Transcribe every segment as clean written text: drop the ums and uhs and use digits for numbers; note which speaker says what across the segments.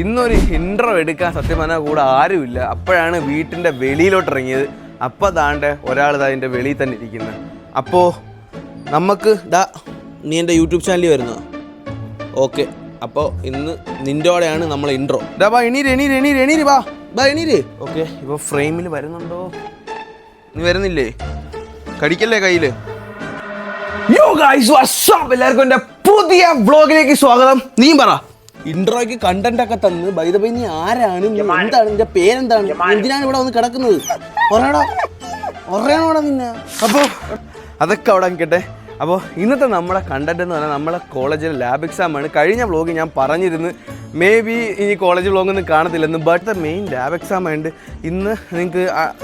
Speaker 1: ഇന്നൊരു ഇൻട്രോ എടുക്കാൻ സത്യം പറഞ്ഞാൽ കൂടെ ആരുമില്ല. അപ്പോഴാണ് വീട്ടിൻ്റെ വെളിയിലോട്ട് ഇറങ്ങിയത്. അപ്പോൾ ദാണ്ട് ഒരാൾ അതിൻ്റെ വെളിയിൽ തന്നെ ഇരിക്കുന്നത്. അപ്പോൾ നമുക്ക് നീ എൻ്റെ യൂട്യൂബ് ചാനലിൽ വരുന്നോ? ഓക്കെ, അപ്പോൾ ഇന്ന് നിൻ്റെയോടെയാണ് നമ്മളെ ഇൻട്രോ. ബാ എണീര് ബാ എണീര്. ഓക്കെ, ഇപ്പോൾ ഫ്രെയിമിൽ വരുന്നുണ്ടോ? നീ വരുന്നില്ലേ? കടിക്കല്ലേ കയ്യിൽ? യോ ഗൈസ്, വാട്ട്സ് അപ്പ്? എല്ലാവർക്കും എൻ്റെ പുതിയ വ്ളോഗിലേക്ക് സ്വാഗതം. നീ പറ, ഇൻട്രോയ്ക്ക് കണ്ടന്റ് ഒക്കെ തന്ന് ബൈ ദ ബൈ നീ ആരാണ്, എന്താണ് നിന്റെ പേരെന്താണ്, എന്തിനാണ് ഇവിടെ വന്ന് കിടക്കുന്നത്? പറയണോടാ നിന്നെ. അപ്പോൾ അതൊക്കെ അവിടെ നിൽക്കട്ടെ. അപ്പോൾ ഇന്നത്തെ നമ്മുടെ കണ്ടന്റ് എന്ന് പറഞ്ഞാൽ നമ്മളെ കോളേജിലെ ലാബ് എക്സാമാണ്. കഴിഞ്ഞ വ്ളോഗ് ഞാൻ പറഞ്ഞിരുന്നു മേ ബി ഇനി കോളേജ് വ്ളോഗൊന്നും കാണത്തില്ലെന്ന്. But the main lab exam ആയതുകൊണ്ട്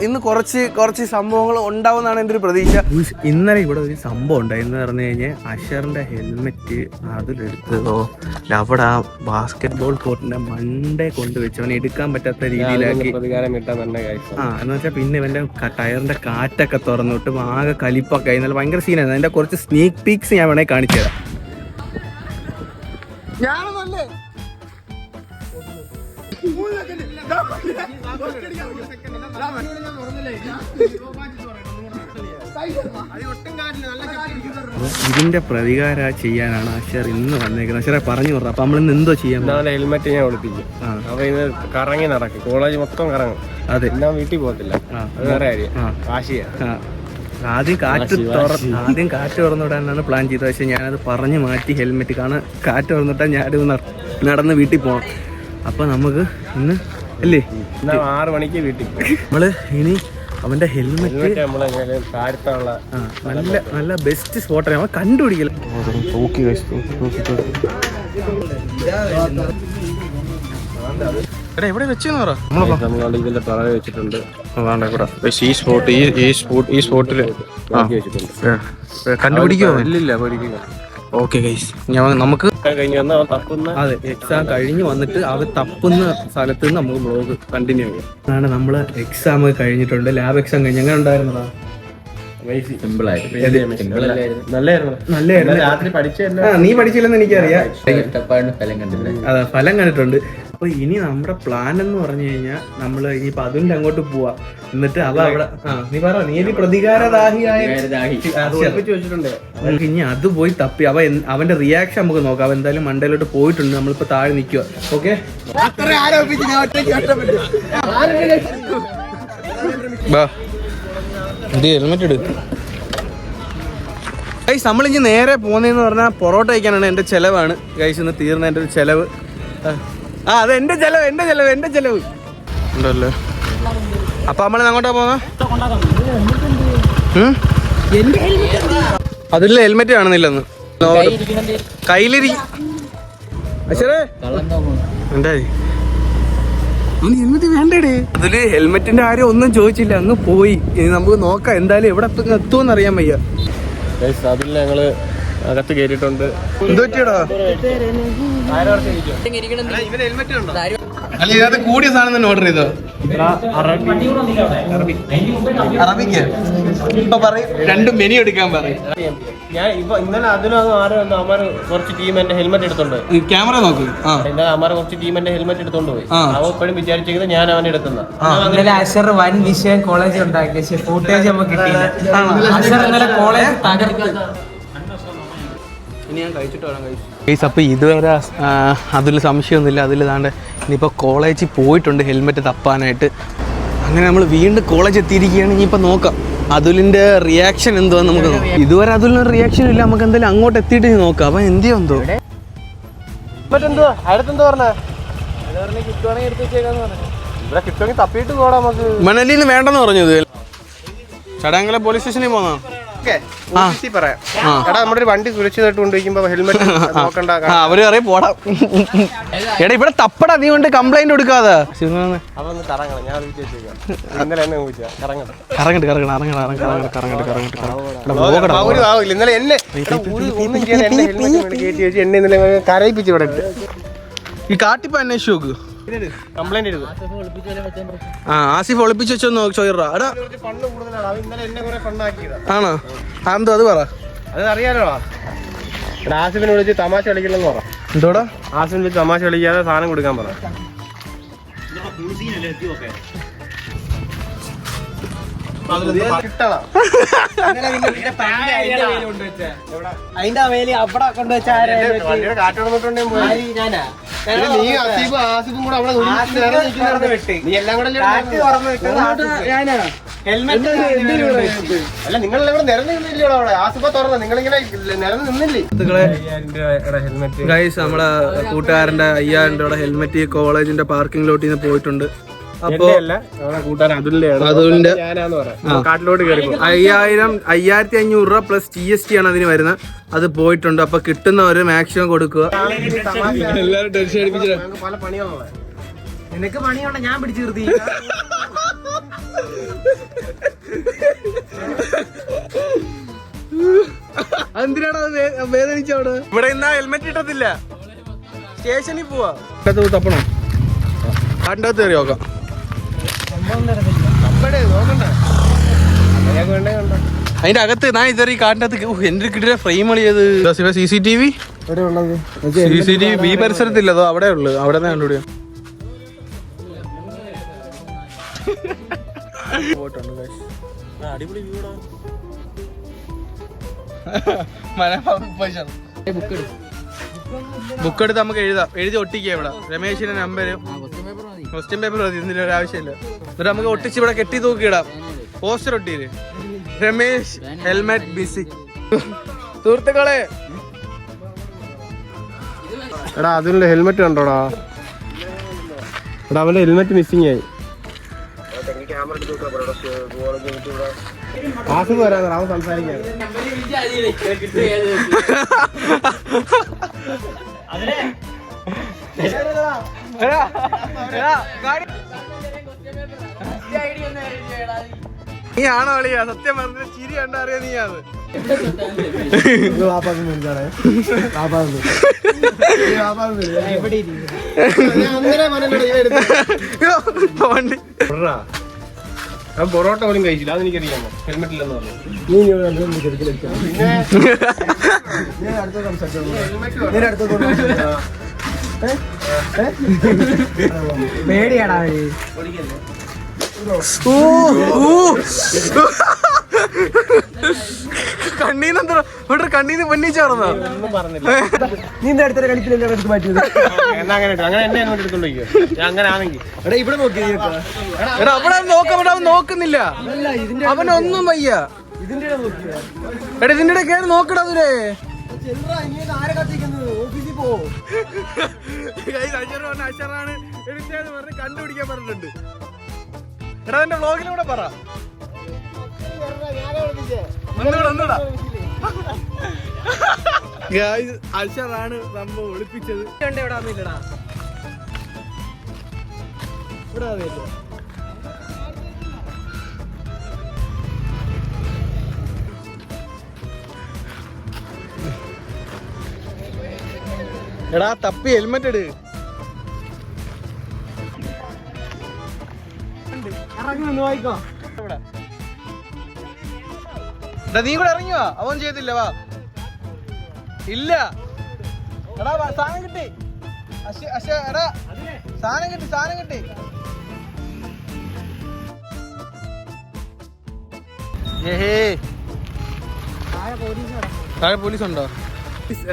Speaker 1: ഇന്ന് കുറച്ച് സംഭവങ്ങൾ ഉണ്ടാവുമെന്നാണ് എൻ്റെ ഒരു പ്രതീക്ഷ. ഇന്നലെ ഇവിടെ ഒരു സംഭവം ഉണ്ടായെന്ന് പറഞ്ഞു കഴിഞ്ഞാൽ അഷറിൻ്റെ ഹെൽമെറ്റ് അതിലെടുത്തതോ അവിടെ ആ ബാസ്കറ്റ് ബോൾ കോർട്ടിൻ്റെ മണ്ടേ കൊണ്ടുവച്ച് അവനെ എടുക്കാൻ പറ്റാത്ത രീതിയിലാക്കി. എന്ന് വെച്ചാൽ പിന്നെ ഇവൻ്റെ ടയറിൻ്റെ കാറ്റൊക്കെ തുറന്നിട്ട് ആകെ കലിപ്പൊക്കെ ആയി. നല്ല ഭയങ്കര സീനായിരുന്നു. അതിൻ്റെ കുറച്ച് സ്നീക്ക് പീക്സ് ഞാൻ വേണമെങ്കിൽ കാണിച്ചു തരാം. ഇതിന്റെ പ്രതികാരം ചെയ്യാനാണ് അഷർ ഇന്ന് വന്നേക്കുന്നത്. അഷറെ പറഞ്ഞു പറഞ്ഞു. അപ്പൊ നമ്മളിന്ന് എന്തോ ചെയ്യാൻ?
Speaker 2: ഹെൽമെറ്റ് ഞാൻ ഒളിപ്പിക്കും. അപ്പൊ ഇത് കറങ്ങി നടക്കും, കോളേജ് മൊത്തം കറങ്ങും. അതെ, ഞാൻ വീട്ടിൽ പോകത്തില്ല. അത് വേറെ കാര്യം. വാശിയാ.
Speaker 1: ആദ്യം കാറ്റ് തുറന്നുവിടാനാണ് പ്ലാൻ ചെയ്തത്. പക്ഷെ ഞാനത് പറഞ്ഞു മാറ്റി ഹെൽമെറ്റ്. കാരണം കാറ്റ് തുറന്നിട്ടാൽ ഞാനിത് നടന്ന് വീട്ടിൽ പോകണം. അപ്പൊ നമുക്ക് ഇന്ന് അല്ലേ
Speaker 2: 6 മണിക്ക് വീട്ടിൽ
Speaker 1: നമ്മള് ഇനി അവന്റെ ഹെൽമെറ്റ് നല്ല ബെസ്റ്റ് സ്പോട്ടാണ് നമ്മൾ കണ്ടുപിടിക്കല. എവിടെ വെച്ചെന്ന് പറ.
Speaker 2: ഇതിന്റെ പിറകെ വെച്ചിട്ടുണ്ട്. ഈ സ്പോട്ടിൽ
Speaker 1: കണ്ടുപിടിക്കുമോ?
Speaker 2: ഇല്ലില്ല, പഠിക്കുക.
Speaker 1: ഓക്കെ ഗൈസ്, നമുക്ക് അതെ എക്സാം കഴിഞ്ഞ് വന്നിട്ട് അവർ തപ്പുന്ന സ്ഥലത്ത് നിന്ന് നമുക്ക് വ്ളോഗ് കണ്ടിന്യൂ ചെയ്യാം. അതാണ് നമ്മള് എക്സാം കഴിഞ്ഞിട്ടുണ്ട്. ലാബ് എക്സാം കഴിഞ്ഞ് എങ്ങനെ ഉണ്ടായിരുന്നതാ? നീ പഠിച്ചില്ലെന്ന് എനിക്കറിയാം. അതെ, ഫലം കണ്ടിട്ടുണ്ട്. അപ്പൊ ഇനി നമ്മുടെ പ്ലാൻ എന്ന് പറഞ്ഞു കഴിഞ്ഞാൽ നമ്മള് ഇനിയിപ്പൊ അതിന്റെ അങ്ങോട്ട് പോവാ. എന്നിട്ട് അവിടെ നീ പറ, നീ ഇനി പ്രതികാരദാഹിയായ ഇനി അത് പോയി തപ്പി അവന്റെ റിയാക്ഷൻ നമുക്ക് നോക്കാം. അവൻ എന്തായാലും മണ്ടയിലോട്ട് പോയിട്ടുണ്ട്. നമ്മളിപ്പോ താഴെ നിൽക്കുക. ഓക്കെ, ഹെൽമെറ്റ് ഇട്. ഗൈസ്, നമ്മളിഞ്ഞ് നേരെ പോകുന്നതെന്ന് പറഞ്ഞാൽ പൊറോട്ട കഴിക്കാനാണ്. എൻ്റെ ചിലവാണ് ഗൈസ് ഇന്ന് തീർന്ന എൻ്റെ ഒരു ചിലവ്. അതെ, എൻ്റെ ചിലവ് ഉണ്ടല്ലോ. അപ്പൊ നമ്മൾ അങ്ങോട്ടാ പോകുന്ന അതില്ല ഹെൽമെറ്റ് കാണുന്നില്ലെന്ന് കയ്യിലിരി. എന്തായി ഹെൽമെറ്റ് വേണ്ടേ? അതില് ഹെൽമെറ്റിന്റെ ആരും ഒന്നും ചോദിച്ചില്ല, അങ്ങ് പോയി. ഇനി നമുക്ക് നോക്കാം എന്തായാലും എവിടെ എത്തുമെന്ന് അറിയാൻ വയ്യ.
Speaker 2: അതിൽ ഞങ്ങള് അകത്ത് കയറിയിട്ടുണ്ട്.
Speaker 1: എന്ത് പറ്റിയടാ? അല്ല, ഇതിനകത്ത് കൂടിയ സാധനം തന്നെ ഓർഡർ ചെയ്തോ? അറബിക്ക് ഇപ്പൊ പറയും 2 മെനു എടുക്കാൻ പറയും.
Speaker 2: ഞാൻ ഇന്നലെ അമാര് കുറച്ച് ടീം എന്റെ ഹെൽമെറ്റ് എടുത്തോണ്ട് പോയി.
Speaker 1: ക്യാമറ നോക്ക്.
Speaker 2: ഇന്നലെ അമാര് കുറച്ച് ടീം എന്റെ ഹെൽമെറ്റ് എടുത്തോണ്ട് പോയി. അവൻ എപ്പോഴും വിചാരിച്ചത് ഞാൻ അവനെ എടുക്കുന്ന.
Speaker 3: അഷർ വൻ വിഷയം കോളേജ് ഉണ്ടാക്കി. പക്ഷെ ഫൂട്ടേജ് നമുക്ക് കിട്ടിയില്ല. കോളേജ്
Speaker 1: ഇനി ഞാൻ കഴിച്ചിട്ട് വേണം കഴിച്ചു. അപ്പോൾ ഇതുവരെ അതിൽ സംശയമൊന്നുമില്ല. അതിൽ താണ്ട് ഇനിയിപ്പോൾ കോളേജിൽ പോയിട്ടുണ്ട് ഹെൽമെറ്റ് തപ്പാനായിട്ട്. അങ്ങനെ നമ്മൾ വീണ്ടും കോളേജ് എത്തിയിരിക്കുകയാണ്. ഇനിയിപ്പോൾ നോക്കാം അതുലിൻ്റെ റിയാക്ഷൻ എന്തുവാന്ന് നമുക്ക് നോക്കാം. ഇതുവരെ അതുലിന് റിയാക്ഷൻ ഇല്ല. നമുക്ക് എന്തായാലും അങ്ങോട്ട് എത്തിയിട്ട് നോക്കാം. അപ്പം എന്തിയോ എന്തോ മണലിന്ന് വേണ്ടെന്ന് പറഞ്ഞത്. ചടങ്ങല പോലീസ് സ്റ്റേഷനിൽ പോന്നാ
Speaker 2: നമ്മുടെ വണ്ടി സുരക്ഷിതമായിട്ട് കൊണ്ടുവയ്ക്കുമ്പോ ഹെൽമെറ്റ് നോക്കണ്ട.
Speaker 1: അവര് പറയും പോടാ. എടാ ഇവിടെ തപ്പടാ, നീ കൊണ്ട് കംപ്ലൈന്റ് കൊടുക്കാതെ.
Speaker 2: ഇന്നലെ എന്നെ കരയിപ്പിച്ചു ഇവിടെ.
Speaker 1: ഈ കാട്ടിപ്പ അന്വേഷിച്ചു നോക്ക്.
Speaker 2: കംപ്ലൈന്റ് ചെയ്തു.
Speaker 1: ആസിഫ് ഒളിപ്പിച്ച് വെച്ചോ ചോദിറാ.
Speaker 2: ആണോ?
Speaker 1: അതെന്തോ അത് പറ.
Speaker 2: അത് അറിയാലോ. ആസിഫിനെ വിളിച്ച് തമാശ കളിക്കില്ലെന്ന് പറ.
Speaker 1: എന്തോടാ
Speaker 2: ആസിഫിനെ വിളിച്ച് തമാശ കളിക്കാതെ സാധനം കൊടുക്കാൻ പറ.
Speaker 3: അതിന്റെ വേലി അവിടെ കൊണ്ടുവച്ച
Speaker 2: കാറ്റ് നടന്നിട്ടുണ്ടെങ്കിൽ
Speaker 3: ഞാനാ
Speaker 2: നീ ആസിഫും ആസിഫും കൂടെ അവിടെ നീ എല്ലാം കൂടെ
Speaker 3: ഞാനാ ഹെൽമെറ്റ്
Speaker 2: അല്ല നിങ്ങളെല്ലാം ഇവിടെ നിരന്ന് നിന്നില്ലയോ അവിടെ? ആസിഫ തുറന്ന നിങ്ങളിങ്ങനെ നിരന്ന് നിന്നില്ലേ? ഹെൽമെറ്റ്
Speaker 1: ഗൈസ് നമ്മളെ കൂട്ടുകാരന്റെ 5000 രൂപയുടെ ഹെൽമെറ്റ് കോളേജിന്റെ പാർക്കിംഗ് ലോട്ടിൽ നിന്ന് പോയിട്ടുണ്ട്. അപ്പൊ അതുലിന്റെ
Speaker 2: കാട്ടിലോട്ട് കയറി
Speaker 1: 5500 രൂപ പ്ലസ് GST ആണ് അതിന് വരുന്നത്. അത് പോയിട്ടുണ്ട്. അപ്പൊ കിട്ടുന്നവര് മാക്സിമം കൊടുക്കുക. എല്ലാരും ടെൻഷൻ അടിപ്പിച്ചിട്ട്
Speaker 2: പല പണികളുള്ള
Speaker 3: നിനക്ക് പണിയുണ്ട ഞാൻ പിടിച്ചു നിർത്തി.
Speaker 1: എന്തിനാണ് വേദനിച്ചവിടെ? ഇവിടെ ഇന്നാ ഹെൽമെറ്റ് ഇട്ടത്തില്ല. സ്റ്റേഷനിൽ പോവാ തപ്പണം. കണ്ടകത്ത് കയറി നോക്കാം. അതിന്റെ അകത്ത് ഞാൻ ഇതറി കാട്ടിനകത്ത് എന്റെ കിട്ടിയ ഫ്രെയിം കളിയത് CCTV ഈ പരിസരത്തില്ലതോ അവിടെ ഉള്ളു. അവിടെ കണ്ടുപിടിയോ അടിപൊളി ബുക്ക് എടുത്ത് നമുക്ക് എഴുതി ഒട്ടിക്കുക. ഇവിടെ രമേശിന്റെ നമ്പരും ക്വസ്റ്റ്യൻ പേപ്പർ മതി. ഇതിന്റെ ഒരു ആവശ്യമില്ല. എന്നിട്ട് നമുക്ക് ഒട്ടിച്ച് ഇവിടെ കെട്ടി തൂക്കിയിടാം. പോസ്റ്റർ ഒട്ടിയില് രമേശ് ഹെൽമെറ്റ് ബിസി. സുഹൃത്തുക്കളെ
Speaker 2: എടാ അതിന്റെ ഹെൽമെറ്റ് കണ്ടോടാ. എടാ അവന്റെ ഹെൽമെറ്റ് മിസ്സിംഗ് ആയി. ആസിഫ് വരാൻ അവൻ സംസാരിക്കാൻ.
Speaker 1: നീ ആണോ കളിയാ? സത്യം പറഞ്ഞ ചിരി കണ്ടറിയാ നീ അത്.
Speaker 2: ഞാൻ പൊറോട്ട പോലും കഴിച്ചില്ല. അതെനിക്കറിയാമോ? ഹെൽമെറ്റ് ഇല്ലെന്ന് പറഞ്ഞു.
Speaker 3: പേടിയാടാ
Speaker 1: കണ്ണീന്ന് പൊന്നിച്ചാർന്നാ.
Speaker 3: നീ അടുത്ത കളിക്കില്ല മാറ്റിയത്.
Speaker 2: അങ്ങനെ എന്നെ അങ്ങോട്ട് എടുത്തോണ്ടിരിക്കുക. അങ്ങനെ ആണെങ്കിൽ
Speaker 3: ഇവിടെ നോക്കി
Speaker 1: അവിടെ അവൻ നോക്കുന്നില്ല. അവനൊന്നും വയ്യ. എടാ ഇതിന്റെ ഇടയിൽ കയറി നോക്കടാ. അതിലേ അഷറാണ് എടുത്തേന്ന് പറഞ്ഞ് കണ്ടുപിടിക്കാൻ പറഞ്ഞിട്ടുണ്ട്. എടാ എന്റെ വ്ളോഗിലൂടെ പറ. ഒന്നുകൂടാ അൽഷറാണ് സംഭവം ഒളിപ്പിച്ചത്.
Speaker 3: ഇവിടെ വന്നില്ലടാ. ഇവിടെ വന്നില്ല.
Speaker 1: എടാ തപ്പി ഹെൽമെറ്റ് എടു.
Speaker 3: വായിക്കോ
Speaker 1: നീ കൂടെ ഇറങ്ങിയോ? അവൻ ചെയ്തില്ല. വാ ഇല്ല. എടാ സാധനം കിട്ടി. എടാ സാധനം കിട്ടി. താഴെ പോലീസ് ഉണ്ടോ?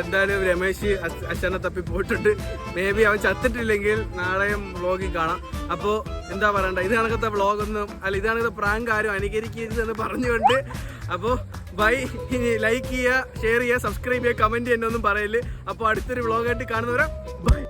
Speaker 1: എന്തായാലും രമേശ് അച്ഛനെ തപ്പി പോയിട്ടുണ്ട്. മേ ബി അവൻ ചത്തിട്ടില്ലെങ്കിൽ നാളെയും വ്ളോഗിൽ കാണാം. അപ്പോൾ എന്താ പറയണ്ട, ഇത് കണക്കത്തെ വ്ളോഗൊന്നും അല്ല, ഇത് കണക്കത്തെ പ്രാങ്ക് ആരും അനുകരിക്കരുതെന്ന് പറഞ്ഞുകൊണ്ട് അപ്പോൾ ബൈ. ഇനി ലൈക്ക് ചെയ്യുക, ഷെയർ ചെയ്യുക, സബ്സ്ക്രൈബ് ചെയ്യുക, കമൻറ്റ് ചെയ്യുക, ഒന്നും പറയല്. അപ്പോൾ അടുത്തൊരു വ്ളോഗായിട്ട് കാണുന്നവരെ ബൈ.